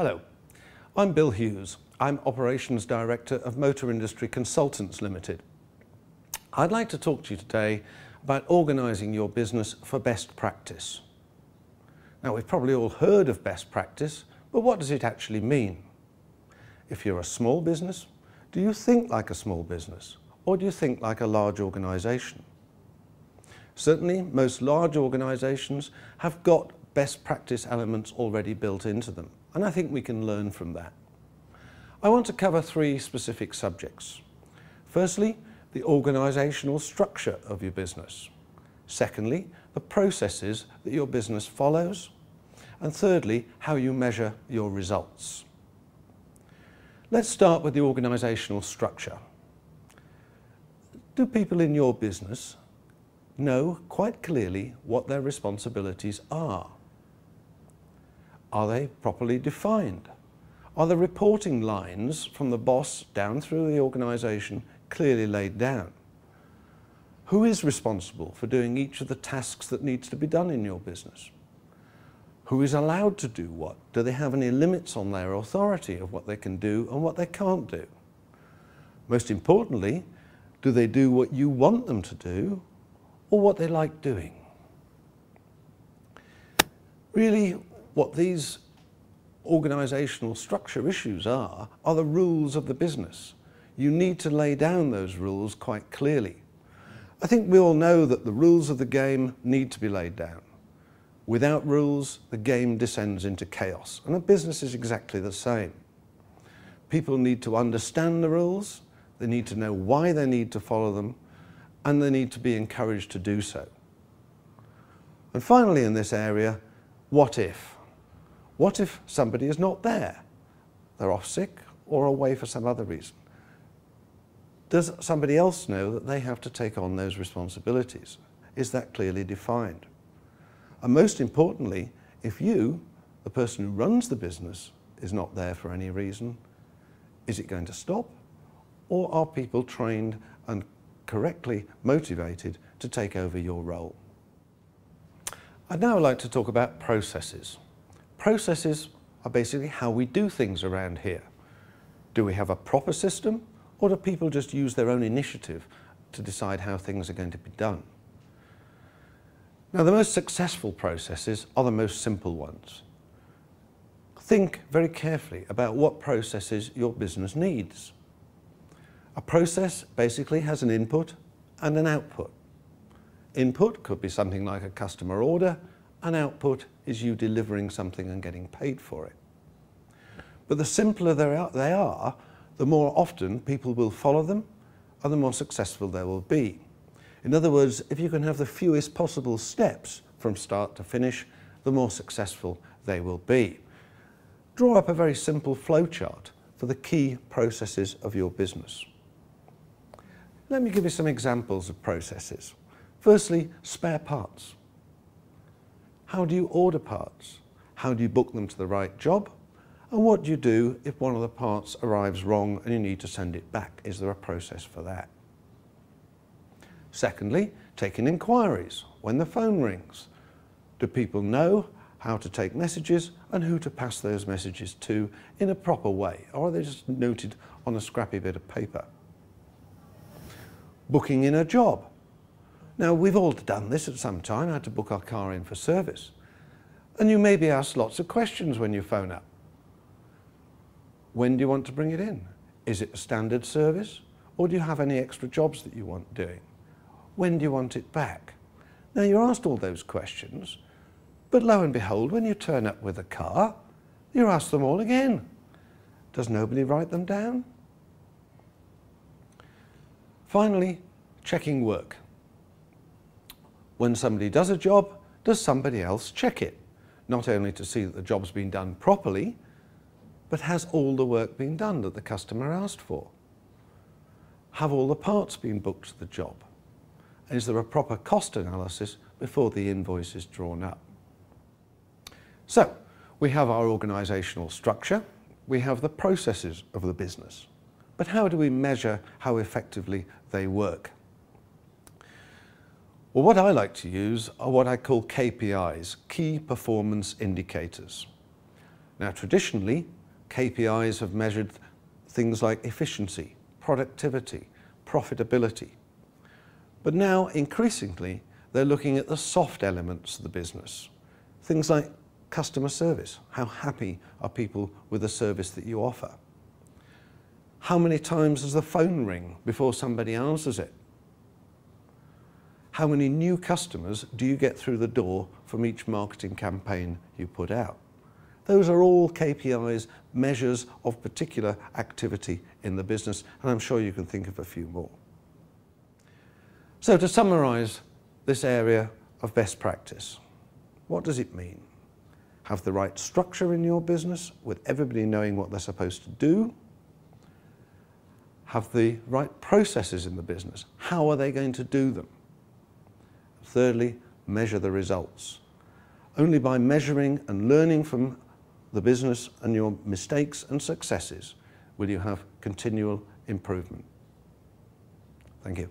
Hello, I'm Bill Hughes. I'm Operations Director of Motor Industry Consultants Limited. I'd like to talk to you today about organising your business for best practice. Now, we've probably all heard of best practice, but what does it actually mean? If you're a small business, do you think like a small business, or do you think like a large organisation? Certainly, most large organisations have got best practice elements already built into them, and I think we can learn from that. I want to cover three specific subjects. Firstly, the organisational structure of your business. Secondly, the processes that your business follows. And thirdly, how you measure your results. Let's start with the organisational structure. Do people in your business know quite clearly what their responsibilities are? Are they properly defined? Are the reporting lines from the boss down through the organisation clearly laid down? Who is responsible for doing each of the tasks that needs to be done in your business? Who is allowed to do what? Do they have any limits on their authority of what they can do and what they can't do? Most importantly, do they do what you want them to do or what they like doing? Really, what these organisational structure issues are the rules of the business. You need to lay down those rules quite clearly. I think we all know that the rules of the game need to be laid down. Without rules, the game descends into chaos, and a business is exactly the same. People need to understand the rules, they need to know why they need to follow them, and they need to be encouraged to do so. And finally in this area, what if? What if somebody is not there? They're off sick or away for some other reason. Does somebody else know that they have to take on those responsibilities? Is that clearly defined? And most importantly, if you, the person who runs the business, is not there for any reason, is it going to stop? Or are people trained and correctly motivated to take over your role? I'd now like to talk about processes. Processes are basically how we do things around here. Do we have a proper system, or do people just use their own initiative to decide how things are going to be done? Now, the most successful processes are the most simple ones. Think very carefully about what processes your business needs. A process basically has an input and an output. Input could be something like a customer order, and output is you delivering something and getting paid for it. But the simpler they are, the more often people will follow them and the more successful they will be. In other words, if you can have the fewest possible steps from start to finish, the more successful they will be. Draw up a very simple flowchart for the key processes of your business. Let me give you some examples of processes. Firstly, spare parts. How do you order parts? How do you book them to the right job? And what do you do if one of the parts arrives wrong and you need to send it back? Is there a process for that? Secondly, taking inquiries when the phone rings. Do people know how to take messages and who to pass those messages to in a proper way? Or are they just noted on a scrappy bit of paper? Booking in a job. Now, we've all done this at some time, had to book our car in for service. And you may be asked lots of questions when you phone up. When do you want to bring it in? Is it a standard service? Or do you have any extra jobs that you want doing? When do you want it back? Now, you're asked all those questions, but lo and behold, when you turn up with a car, you're asked them all again. Does nobody write them down? Finally, checking work. When somebody does a job, does somebody else check it? Not only to see that the job's been done properly, but has all the work been done that the customer asked for? Have all the parts been booked to the job? Is there a proper cost analysis before the invoice is drawn up? So, we have our organisational structure, we have the processes of the business, but how do we measure how effectively they work? Well, what I like to use are what I call KPIs, Key Performance Indicators. Now, traditionally, KPIs have measured things like efficiency, productivity, profitability. But now, increasingly, they're looking at the soft elements of the business. Things like customer service. How happy are people with the service that you offer? How many times does the phone ring before somebody answers it? How many new customers do you get through the door from each marketing campaign you put out? Those are all KPIs, measures of particular activity in the business, and I'm sure you can think of a few more. So to summarise this area of best practice, what does it mean? Have the right structure in your business with everybody knowing what they're supposed to do. Have the right processes in the business. How are they going to do them? Thirdly, measure the results. Only by measuring and learning from the business and your mistakes and successes will you have continual improvement. Thank you.